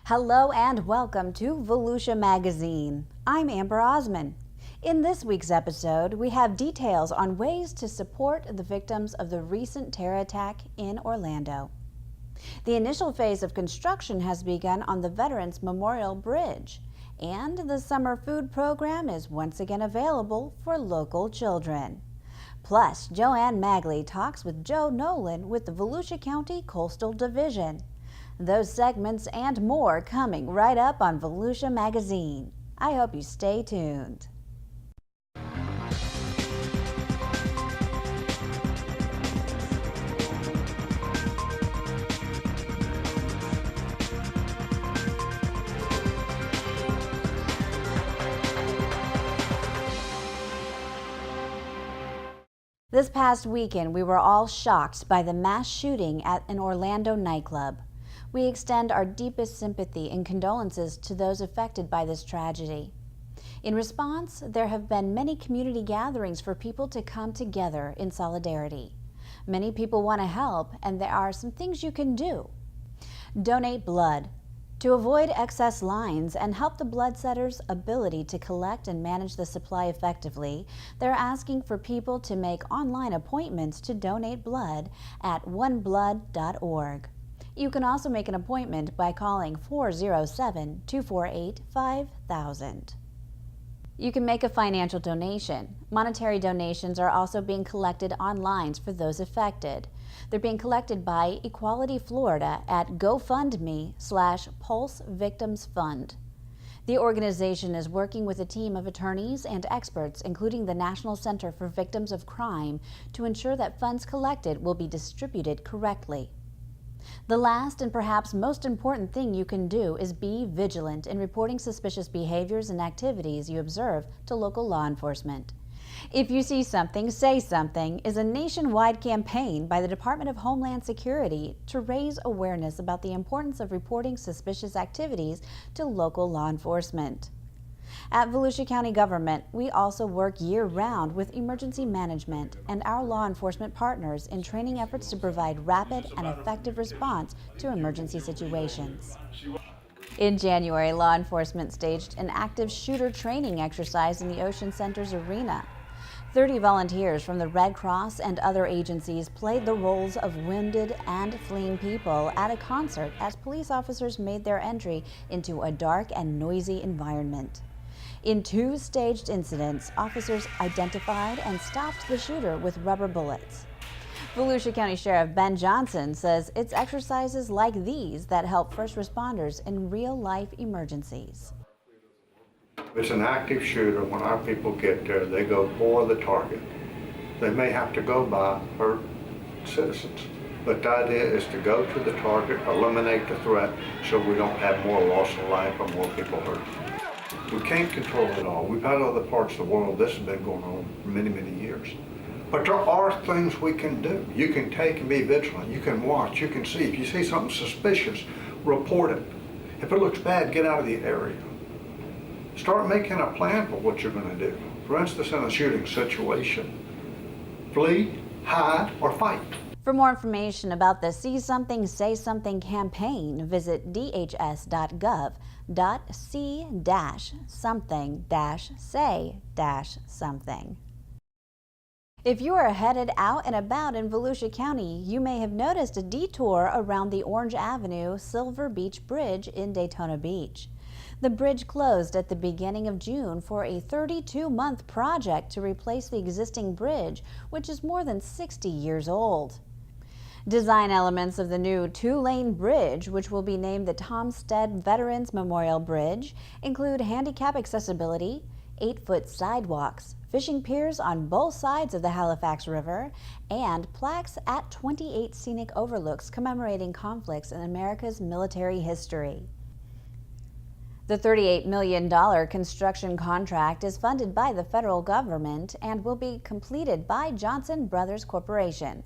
Hello and welcome to Volusia Magazine. I'm Amber Osman. In this week's episode, we have details on ways to support the victims of the recent terror attack in Orlando. The initial phase of construction has begun on the Veterans Memorial Bridge, and the summer food program is once again available for local children. Plus, Joanne Magley talks with Joe Nolin with the Volusia County Coastal Division. Those segments and more coming right up on Volusia Magazine. I hope you stay tuned. This past weekend, we were all shocked by the mass shooting at an Orlando nightclub. We extend our deepest sympathy and condolences to those affected by this tragedy. In response, there have been many community gatherings for people to come together in solidarity. Many people want to help, and there are some things you can do. Donate blood. To avoid excess lines and help the blood center's ability to collect and manage the supply effectively, they're asking for people to make online appointments to donate blood at oneblood.org. You can also make an appointment by calling 407-248-5000. You can make a financial donation. Monetary donations are also being collected online for those affected. They're being collected by Equality Florida at GoFundMe/Pulse Victims Fund. The organization is working with a team of attorneys and experts, including the National Center for Victims of Crime, to ensure that funds collected will be distributed correctly. The last and perhaps most important thing you can do is be vigilant in reporting suspicious behaviors and activities you observe to local law enforcement. If You See Something, Say Something is a nationwide campaign by the Department of Homeland Security to raise awareness about the importance of reporting suspicious activities to local law enforcement. At Volusia County Government, we also work year-round with emergency management and our law enforcement partners in training efforts to provide rapid and effective response to emergency situations. In January, law enforcement staged an active shooter training exercise in the Ocean Center's arena. 30 volunteers from the Red Cross and other agencies played the roles of wounded and fleeing people at a concert as police officers made their entry into a dark and noisy environment. In two staged incidents, officers identified and stopped the shooter with rubber bullets. Volusia County Sheriff Ben Johnson says it's exercises like these that help first responders in real-life emergencies. It's an active shooter. When our people get there, they go for the target. They may have to go by hurt citizens, but the idea is to go to the target, eliminate the threat, so we don't have more loss of life or more people hurt. We can't control it all. We've had other parts of the world, this has been going on for many, many years. But there are things we can do. You can take and be vigilant. You can watch. You can see. If you see something suspicious, report it. If it looks bad, get out of the area. Start making a plan for what you're going to do. For instance, in a shooting situation, flee, hide, or fight. For more information about the See Something, Say Something campaign, visit dhs.gov.c-something-say-something. If you are headed out and about in Volusia County, you may have noticed a detour around the Orange Avenue Silver Beach Bridge in Daytona Beach. The bridge closed at the beginning of June for a 32-month project to replace the existing bridge, which is more than 60 years old. Design elements of the new two-lane bridge, which will be named the Tomstead Veterans Memorial Bridge, include handicap accessibility, 8-foot sidewalks, fishing piers on both sides of the Halifax River, and plaques at 28 scenic overlooks commemorating conflicts in America's military history. The $38 million construction contract is funded by the federal government and will be completed by Johnson Brothers Corporation.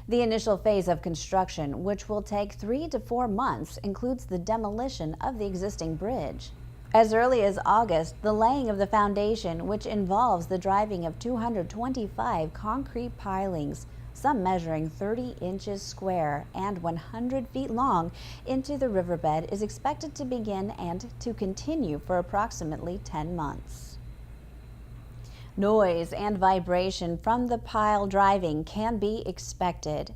The initial phase of construction, which will take 3 to 4 months, includes the demolition of the existing bridge. As early as August, the laying of the foundation, which involves the driving of 225 concrete pilings, some measuring 30 inches square and 100 feet long, into the riverbed is expected to begin and to continue for approximately 10 months. Noise and vibration from the pile driving can be expected.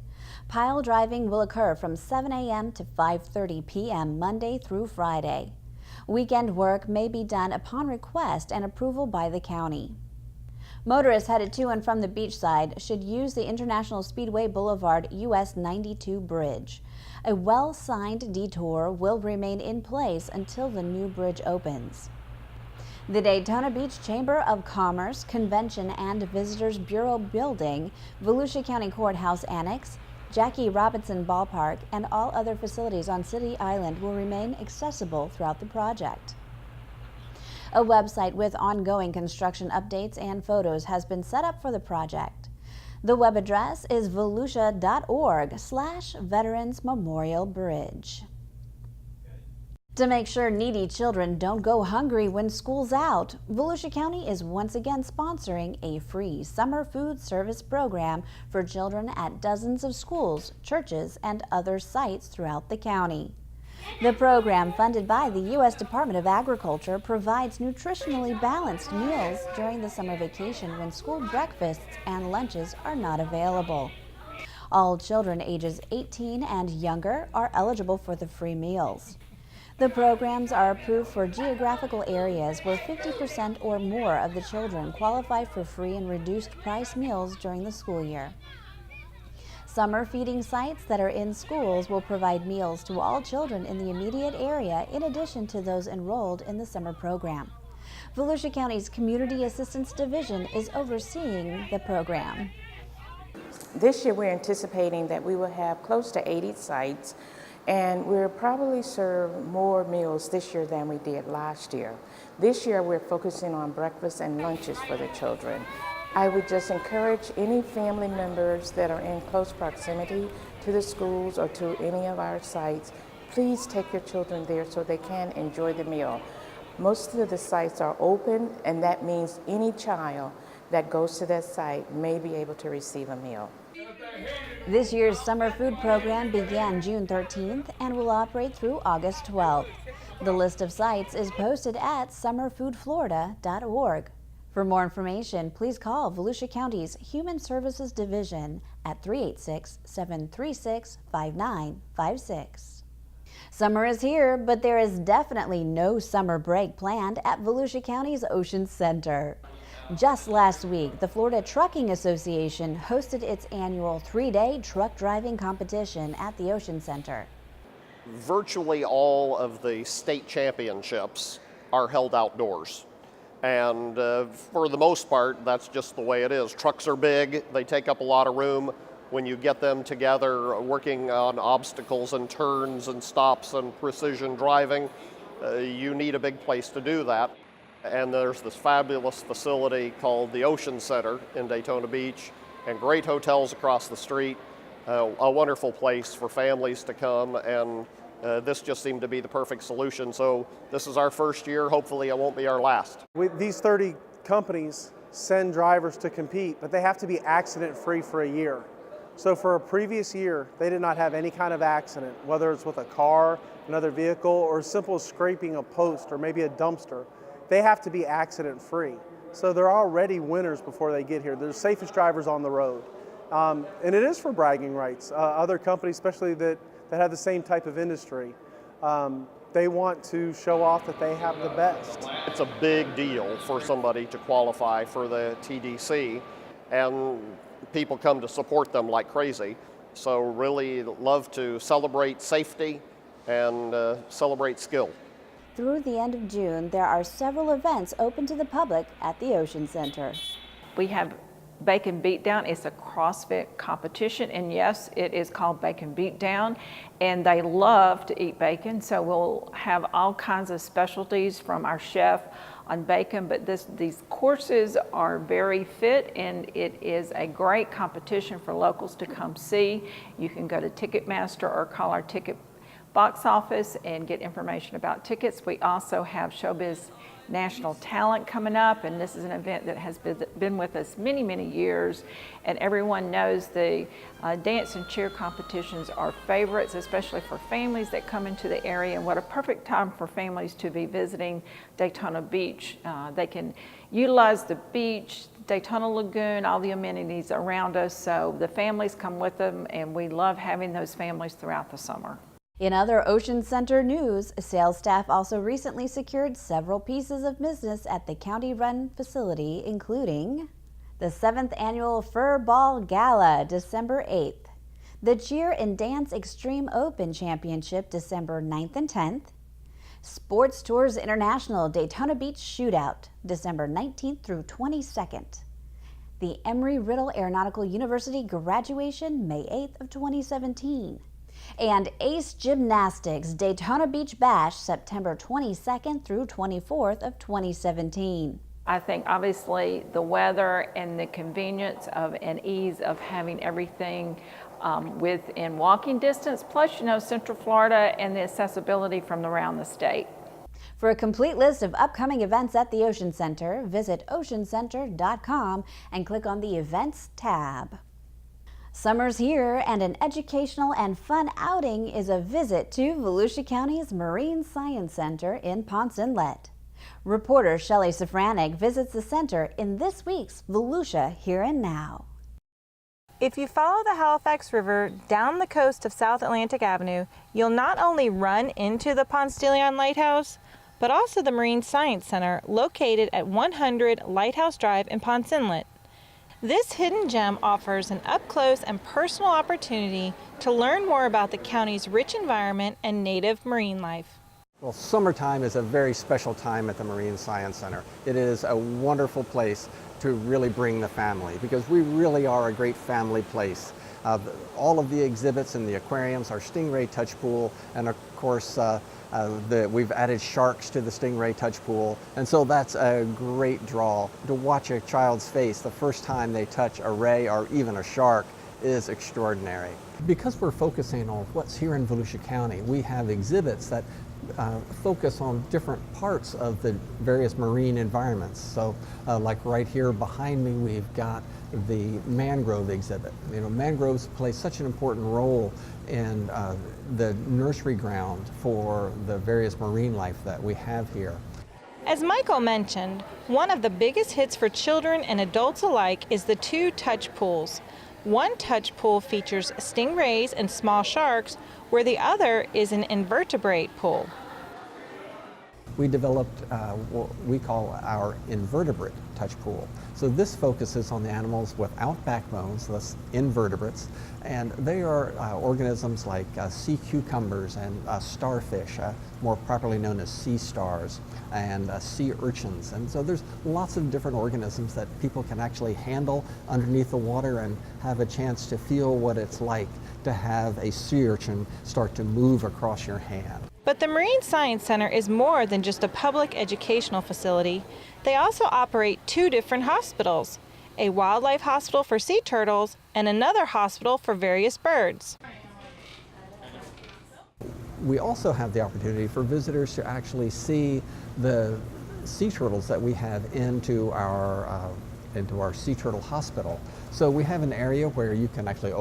Pile driving will occur from 7 a.m. to 5:30 p.m. Monday through Friday. Weekend work may be done upon request and approval by the county. Motorists headed to and from the beachside should use the International Speedway Boulevard US 92 bridge. A well-signed detour will remain in place until the new bridge opens. The Daytona Beach Chamber of Commerce, Convention and Visitors Bureau Building, Volusia County Courthouse Annex, Jackie Robinson Ballpark, and all other facilities on City Island will remain accessible throughout the project. A website with ongoing construction updates and photos has been set up for the project. The web address is volusia.org/Veterans Memorial Bridge. To make sure needy children don't go hungry when school's out, Volusia County is once again sponsoring a free summer food service program for children at dozens of schools, churches, and other sites throughout the county. The program, funded by the U.S. Department of Agriculture, provides nutritionally balanced meals during the summer vacation when school breakfasts and lunches are not available. All children ages 18 and younger are eligible for the free meals. The programs are approved for geographical areas where 50% or more of the children qualify for free and reduced price meals during the school year. Summer feeding sites that are in schools will provide meals to all children in the immediate area in addition to those enrolled in the summer program. Volusia County's Community Assistance Division is overseeing the program. This year we're anticipating that we will have close to 80 sites, and we'll probably serve more meals this year than we did last year. This year we're focusing on breakfast and lunches for the children. I would just encourage any family members that are in close proximity to the schools or to any of our sites, please take your children there so they can enjoy the meal. Most of the sites are open, and that means any child that goes to that site may be able to receive a meal. This year's summer food program began June 13th and will operate through August 12th. The list of sites is posted at summerfoodflorida.org. For more information, please call Volusia County's Human Services Division at 386-736-5956. Summer is here, but there is definitely no summer break planned at Volusia County's Ocean Center. Just last week, the Florida Trucking Association hosted its annual 3-day truck driving competition at the Ocean Center. Virtually all of the state championships are held outdoors. And for the most part, that's just the way it is. Trucks are big, they take up a lot of room. When you get them together working on obstacles and turns and stops and precision driving, you need a big place to do that. And there's this fabulous facility called the Ocean Center in Daytona Beach, and great hotels across the street, a wonderful place for families to come, and this just seemed to be the perfect solution. So this is our first year. Hopefully it won't be our last. These 30 companies send drivers to compete, but they have to be accident-free for a year. So for a previous year, they did not have any kind of accident, whether it's with a car, another vehicle, or as simple as scraping a post or maybe a dumpster. They have to be accident-free. So they're already winners before they get here. They're the safest drivers on the road. And it is for bragging rights. Other companies, especially that have the same type of industry, they want to show off that they have the best. It's a big deal for somebody to qualify for the TDC, and people come to support them like crazy. So really love to celebrate safety and celebrate skill. Through the end of June, there are several events open to the public at the Ocean Center. We have Bacon Beatdown. It's a CrossFit competition, and yes, it is called Bacon Beatdown, and they love to eat bacon, so we'll have all kinds of specialties from our chef on bacon, but these courses are very fit, and it is a great competition for locals to come see. You can go to Ticketmaster or call our ticket box office and get information about tickets. We also have Showbiz National Talent coming up, and this is an event that has been with us many, many years, and everyone knows the dance and cheer competitions are favorites, especially for families that come into the area, and what a perfect time for families to be visiting Daytona Beach. They can utilize the beach, Daytona Lagoon, all the amenities around us, so the families come with them, and we love having those families throughout the summer. In other Ocean Center news, sales staff also recently secured several pieces of business at the county-run facility, including the 7th Annual Fur Ball Gala, December 8th, the Cheer and Dance Extreme Open Championship, December 9th and 10th, Sports Tours International Daytona Beach Shootout, December 19th through 22nd, the Embry-Riddle Aeronautical University graduation, May 8th of 2017, and Ace Gymnastics Daytona Beach Bash, September 22nd through 24th of 2017. I think obviously the weather and the convenience of and ease of having everything within walking distance, plus Central Florida and the accessibility from around the state. For a complete list of upcoming events at the Ocean Center, visit oceancenter.com and click on the Events tab. Summer's here, and an educational and fun outing is a visit to Volusia County's Marine Science Center in Ponce Inlet. Reporter Shelley Safranek visits the center in this week's Volusia Here and Now. If you follow the Halifax River down the coast of South Atlantic Avenue, you'll not only run into the Ponce de Leon Lighthouse, but also the Marine Science Center located at 100 Lighthouse Drive in Ponce Inlet. This hidden gem offers an up-close and personal opportunity to learn more about the county's rich environment and native marine life. Well, summertime is a very special time at the Marine Science Center. It is a wonderful place to really bring the family, because we really are a great family place. All of the exhibits in the aquariums, our Stingray Touch Pool, and of course we've added sharks to the Stingray Touch Pool, and so that's a great draw. To watch a child's face the first time they touch a ray or even a shark is extraordinary. Because we're focusing on what's here in Volusia County, we have exhibits that focus on different parts of the various marine environments. So like right here behind me, we've got the mangrove exhibit. Mangroves play such an important role in the nursery ground for the various marine life that we have here. As Michael mentioned, one of the biggest hits for children and adults alike is the 2 touch pools. One touch pool features stingrays and small sharks, where the other is an invertebrate pool. We developed what we call our invertebrate touch pool. So this focuses on the animals without backbones, thus invertebrates, and they are organisms like sea cucumbers and starfish, more properly known as sea stars, and sea urchins. And so there's lots of different organisms that people can actually handle underneath the water and have a chance to feel what it's like to have a sea urchin start to move across your hand. But the Marine Science Center is more than just a public educational facility. They also operate 2 different hospitals, a wildlife hospital for sea turtles and another hospital for various birds. We also have the opportunity for visitors to actually see the sea turtles that we have into our sea turtle hospital. So we have an area where you can actually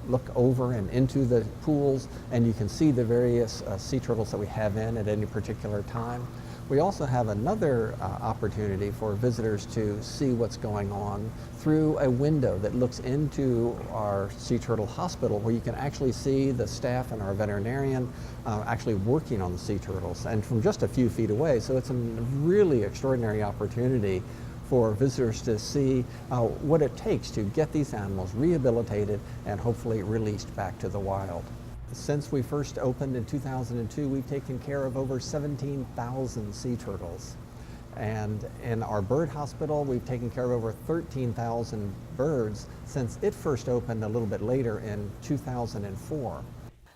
look over and into the pools, and you can see the various sea turtles that we have in at any particular time. We also have another opportunity for visitors to see what's going on through a window that looks into our sea turtle hospital, where you can actually see the staff and our veterinarian actually working on the sea turtles, and from just a few feet away. So it's a really extraordinary opportunity for visitors to see what it takes to get these animals rehabilitated and hopefully released back to the wild. Since we first opened in 2002, we've taken care of over 17,000 sea turtles. And in our bird hospital, we've taken care of over 13,000 birds since it first opened a little bit later in 2004.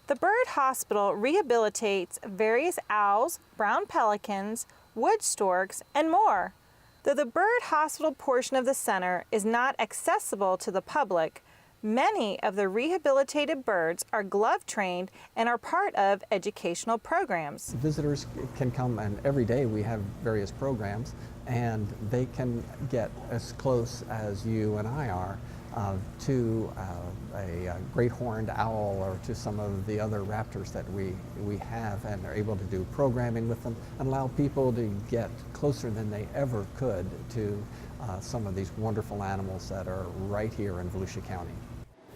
The bird hospital rehabilitates various owls, brown pelicans, wood storks, and more. Though the bird hospital portion of the center is not accessible to the public, Many of the rehabilitated birds are glove trained and are part of educational programs. Visitors can come, and every day we have various programs, and they can get as close as you and I are to a great horned owl or to some of the other raptors that we have, and are able to do programming with them and allow people to get closer than they ever could to some of these wonderful animals that are right here in Volusia County.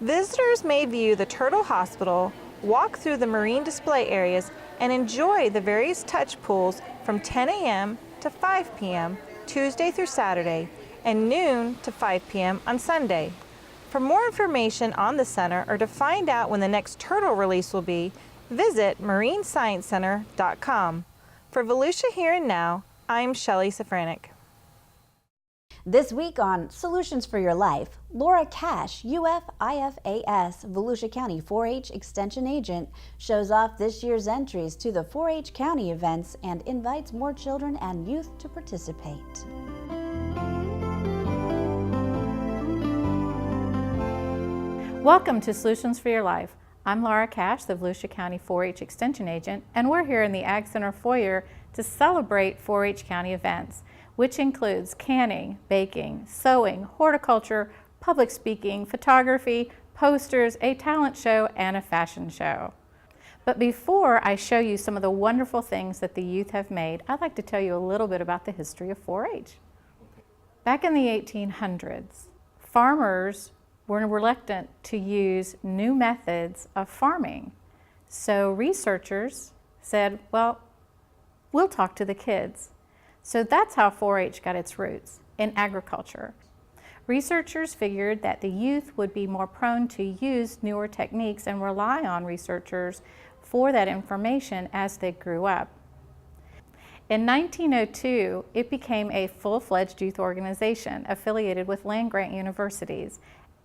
Visitors may view the Turtle Hospital, walk through the marine display areas, and enjoy the various touch pools from 10 a.m. to 5 p.m. Tuesday through Saturday, and noon to 5 p.m. on Sunday. For more information on the center or to find out when the next turtle release will be, visit marinesciencecenter.com. For Volusia Here and Now, I'm Shelley Safranek. This week on Solutions for Your Life, Laura Cash, UF-IFAS, Volusia County 4-H Extension Agent, shows off this year's entries to the 4-H County events and invites more children and youth to participate. Welcome to Solutions for Your Life. I'm Laura Cash, the Volusia County 4-H Extension Agent, and we're here in the Ag Center foyer to celebrate 4-H County events, which includes canning, baking, sewing, horticulture, public speaking, photography, posters, a talent show, and a fashion show. But before I show you some of the wonderful things that the youth have made, I'd like to tell you a little bit about the history of 4-H. Back in the 1800s, farmers were reluctant to use new methods of farming. So researchers said, well, we'll talk to the kids. So that's how 4-H got its roots, in agriculture. Researchers figured that the youth would be more prone to use newer techniques and rely on researchers for that information as they grew up. In 1902, it became a full-fledged youth organization affiliated with land-grant universities.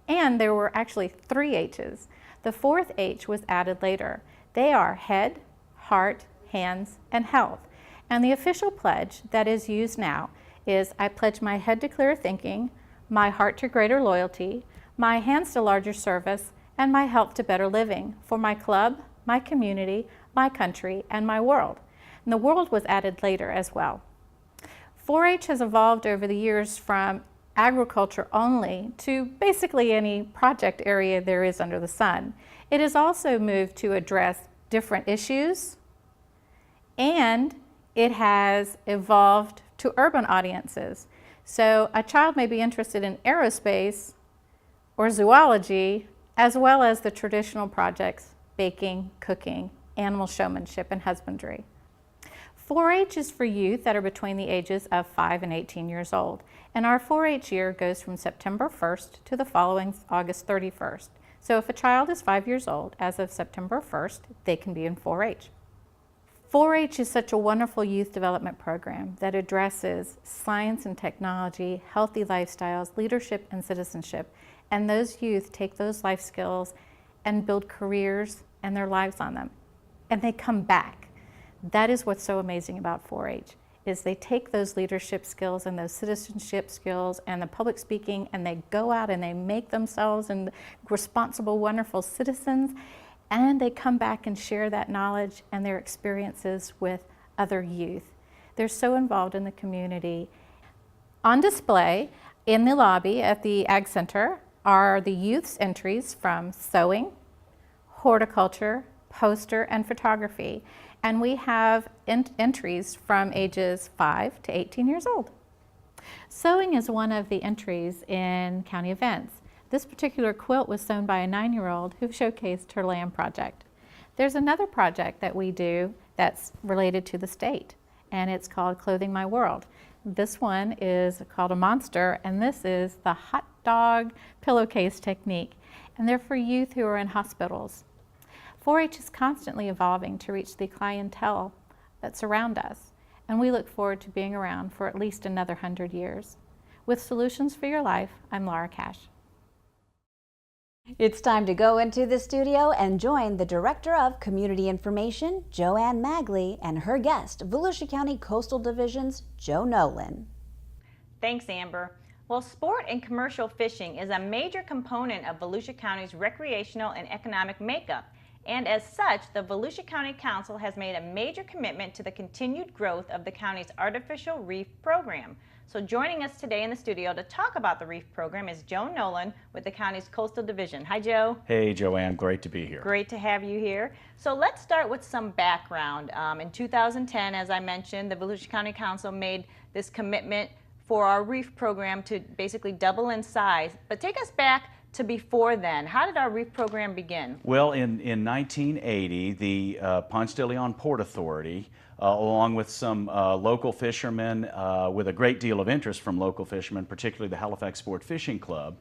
And there were actually 3 H's. The 4th H was added later. They are head, heart, hands, and health. And the official pledge that is used now is, I pledge my head to clearer thinking, my heart to greater loyalty, my hands to larger service, and my health to better living for my club, my community, my country, and my world. And the world was added later as well. 4-H has evolved over the years from agriculture only to basically any project area there is under the sun. It has also moved to address different issues, and it has evolved to urban audiences. So a child may be interested in aerospace or zoology, as well as the traditional projects, baking, cooking, animal showmanship, and husbandry. 4-H is for youth that are between the ages of 5 and 18 years old. And our 4-H year goes from September 1st to the following August 31st. So if a child is 5 years old, as of September 1st, they can be in 4-H. 4-H is such a wonderful youth development program that addresses science and technology, healthy lifestyles, leadership, and citizenship. And those youth take those life skills and build careers and their lives on them. And they come back. That is what's so amazing about 4-H, is they take those leadership skills and those citizenship skills and the public speaking, and they go out and they make themselves and responsible, wonderful citizens, and they come back and share that knowledge and their experiences with other youth. They're so involved in the community. On display in the lobby at the Ag Center are the youth's entries from sewing, horticulture, poster, and photography. And we have entries from ages 5 to 18 years old. Sewing is one of the entries in county events. This particular quilt was sewn by a 9-year-old who showcased her land project. There's another project that we do that's related to the state, and it's called Clothing My World. This one is called a monster, and this is the hot dog pillowcase technique. And they're for youth who are in hospitals. 4-H is constantly evolving to reach the clientele that surround us, and we look forward to being around for at least another 100 years. With Solutions for Your Life, I'm Laura Cash. It's time to go into the studio and join the Director of Community Information, Joanne Magley, and her guest, Volusia County Coastal Division's Joe Nolin. Thanks, Amber. Well, sport and commercial fishing is a major component of Volusia County's recreational and economic makeup. And as such, the Volusia County Council has made a major commitment to the continued growth of the county's artificial reef program. So joining us today in the studio to talk about the reef program is Joe Nolin with the county's Coastal Division. Hi, Joe. Hey, Joanne. Great to be here. Great to have you here. So let's start with some background. In 2010, as I mentioned, the Volusia County Council made this commitment for our reef program to basically double in size. But take us back to before then. How did our reef program begin? Well, in 1980, the Ponce de Leon Port Authority, along with some local fishermen, with a great deal of interest from local fishermen, particularly the Halifax Sport Fishing Club,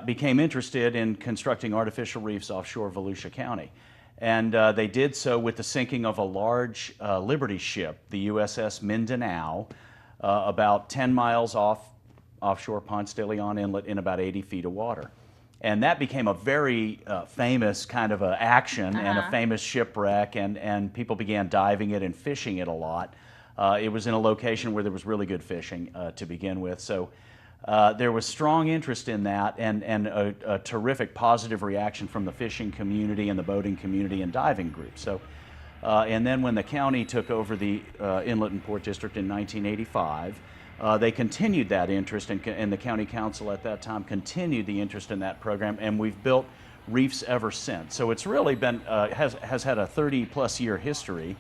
became interested in constructing artificial reefs offshore Volusia County. And they did so with the sinking of a large Liberty ship, the USS Mindanao, about 10 miles offshore Ponce de Leon Inlet in about 80 feet of water. And that became a very famous kind of action and a famous shipwreck, and people began diving it and fishing it a lot. It was in a location where there was really good fishing to begin with. So there was strong interest in that, and a terrific positive reaction from the fishing community and the boating community and diving groups. So, and then when the county took over the Inlet and Port District in 1985, they continued that interest, and the county council at that time continued the interest in that program, and we've built reefs ever since. So it's really been, has had a 30-plus year history.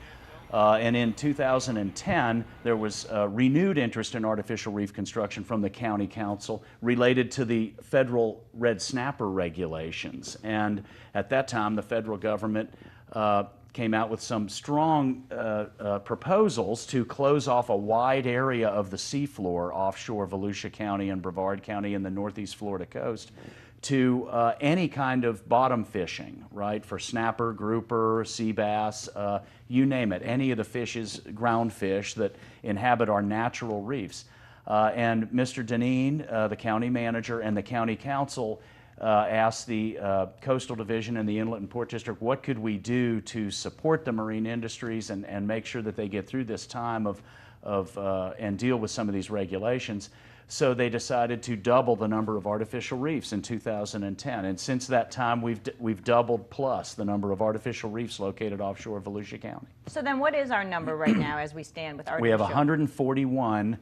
And in 2010, there was renewed interest in artificial reef construction from the county council related to the federal red snapper regulations. And at that time, the federal government came out with some strong proposals to close off a wide area of the seafloor offshore Volusia County and Brevard County and the northeast Florida coast to any kind of bottom fishing, right? For snapper, grouper, sea bass, you name it, any of the fishes, ground fish that inhabit our natural reefs. And Mr. Deneen, the county manager, and the county council asked the Coastal Division and the Inlet and Port District, what could we do to support the marine industries and make sure that they get through this time and deal with some of these regulations. So they decided to double the number of artificial reefs in 2010. And since that time, we've doubled plus the number of artificial reefs located offshore Volusia County. So then what is our number right now as we stand with artificial? We have 141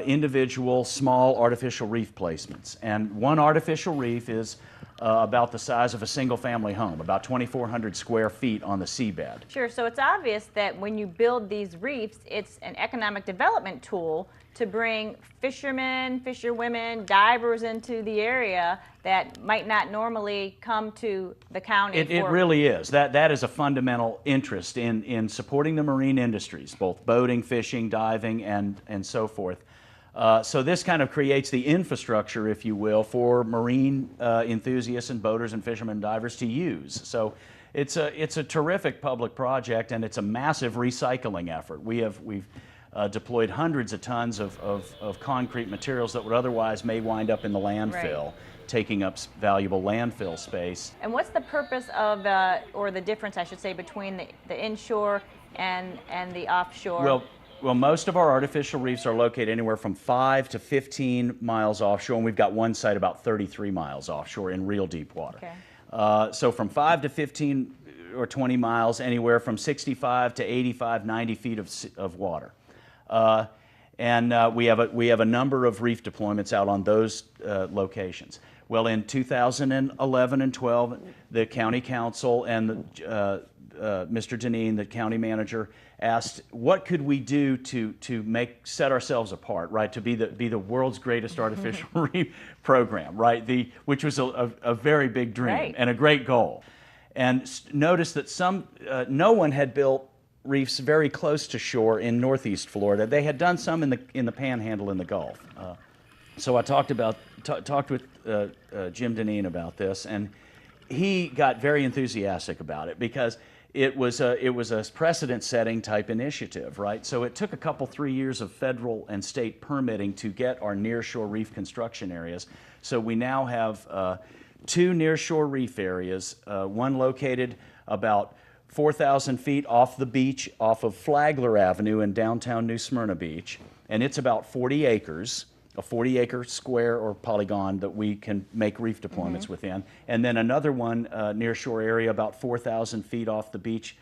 individual small artificial reef placements. And one artificial reef is about the size of a single-family home, about 2,400 square feet on the seabed. Sure, so it's obvious that when you build these reefs, it's an economic development tool to bring fishermen, fisherwomen, divers into the area that might not normally come to the county. It really is. That is a fundamental interest in supporting the marine industries, both boating, fishing, diving, and so forth. So this kind of creates the infrastructure, if you will, for marine enthusiasts and boaters and fishermen and divers to use. So it's a terrific public project, and it's a massive recycling effort. We've deployed hundreds of tons of concrete materials that would otherwise may wind up in the landfill, right, taking up valuable landfill space. And what's the purpose of, or the difference, I should say, between the inshore and the offshore? Well, most of our artificial reefs are located anywhere from 5 to 15 miles offshore, and we've got one site about 33 miles offshore in real deep water. Okay. So from 5 to 15 or 20 miles, anywhere from 65 to 85, 90 feet of water. And we have a number of reef deployments out on those locations. Well, in 2011 and 12, the county council and Mr. Deneen, the county manager, asked what could we do to set ourselves apart, right? To be the world's greatest artificial reef program, right? Which was a very big dream, right, and a great goal. And notice that no one had built reefs very close to shore in northeast Florida. They had done some in the Panhandle in the Gulf. So I talked with Jim Deneen about this, and he got very enthusiastic about it because it was a precedent-setting type initiative, right? So it took 3 years of federal and state permitting to get our nearshore reef construction areas. So we now have 2 nearshore reef areas, one located about 4,000 feet off the beach, off of Flagler Avenue in downtown New Smyrna Beach, and it's about 40 acres a 40-acre square or polygon that we can make reef deployments within. And then another one near shore area about 4,000 feet off the beach,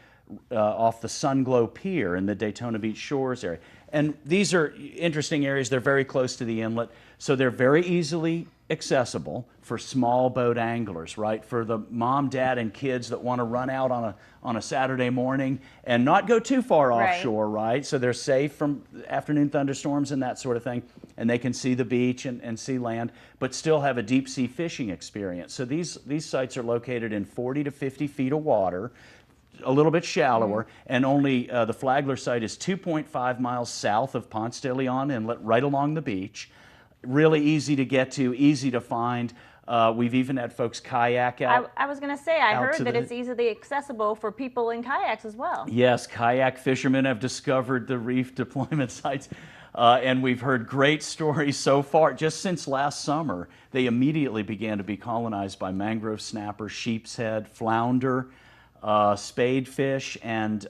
off the Sunglow Pier in the Daytona Beach shores area. And these are interesting areas. They're very close to the inlet, so they're very easily accessible for small boat anglers, right? For the mom, dad, and kids that want to run out on a Saturday morning and not go too far offshore, right? So they're safe from afternoon thunderstorms and that sort of thing, and they can see the beach and see land, but still have a deep sea fishing experience. So these sites are located in 40 to 50 feet of water, a little bit shallower, and only the Flagler site is 2.5 miles south of Ponce de Leon Inlet, right along the beach. Really easy to get to, easy to find. We've even had folks kayak out. I was going to say, I out heard to that the- it's easily accessible for people in kayaks as well. Yes, kayak fishermen have discovered the reef deployment sites. And we've heard great stories so far. Just since last summer, they immediately began to be colonized by mangrove snapper, sheep's head, flounder, spadefish, and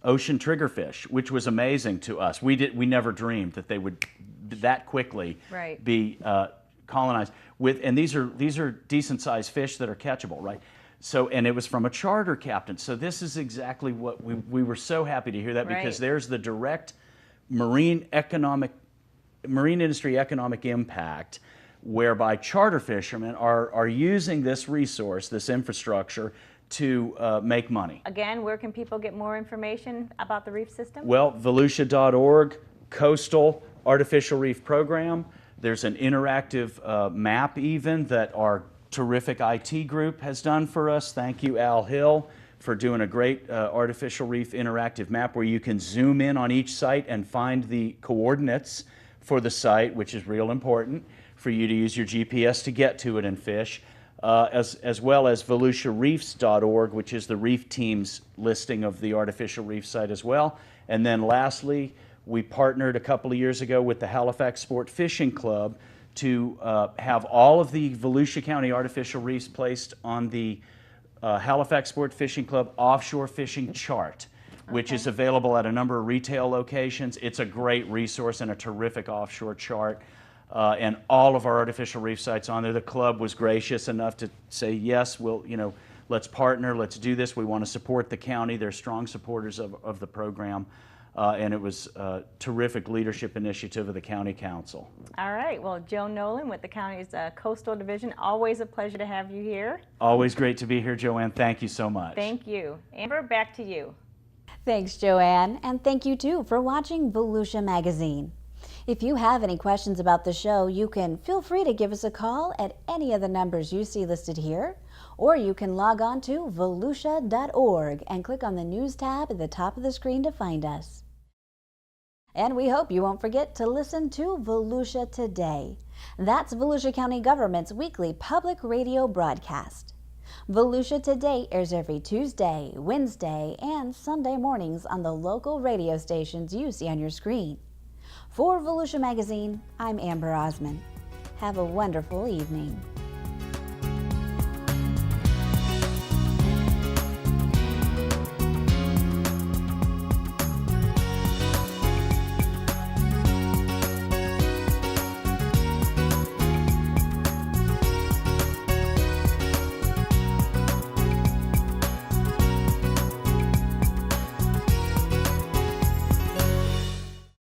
ocean triggerfish, which was amazing to us. We never dreamed that they would that quickly be colonized with, and these are decent sized fish that are catchable, right? So, and it was from a charter captain. So this is exactly what we were so happy to hear that, because there's the direct marine industry economic impact, whereby charter fishermen are using this resource, this infrastructure, to make money. Again, where can people get more information about the reef system? Well, volusia.org, Coastal Artificial Reef Program. There's an interactive map even that our terrific IT group has done for us. Thank you, Al Hill, for doing a great artificial reef interactive map where you can zoom in on each site and find the coordinates for the site, which is real important for you to use your GPS to get to it and fish. As well as volusiareefs.org, which is the reef team's listing of the artificial reef site as well. And then lastly, we partnered a couple of years ago with the Halifax Sport Fishing Club to have all of the Volusia County artificial reefs placed on the Halifax Sport Fishing Club offshore fishing chart, which is available at a number of retail locations. It's a great resource and a terrific offshore chart. And all of our artificial reef sites on there. The club was gracious enough to say, yes, let's partner, let's do this. We want to support the county. They're strong supporters of the program. And it was a terrific leadership initiative of the county council. All right. Well, Joe Nolin with the county's Coastal Division, always a pleasure to have you here. Always great to be here, Joanne. Thank you so much. Thank you. Amber, back to you. Thanks, Joanne, and thank you too for watching Volusia Magazine. If you have any questions about the show, you can feel free to give us a call at any of the numbers you see listed here, or you can log on to volusia.org and click on the News tab at the top of the screen to find us. And we hope you won't forget to listen to Volusia Today. That's Volusia County Government's weekly public radio broadcast. Volusia Today airs every Tuesday, Wednesday, and Sunday mornings on the local radio stations you see on your screen. For Volusia Magazine, I'm Amber Osman. Have a wonderful evening.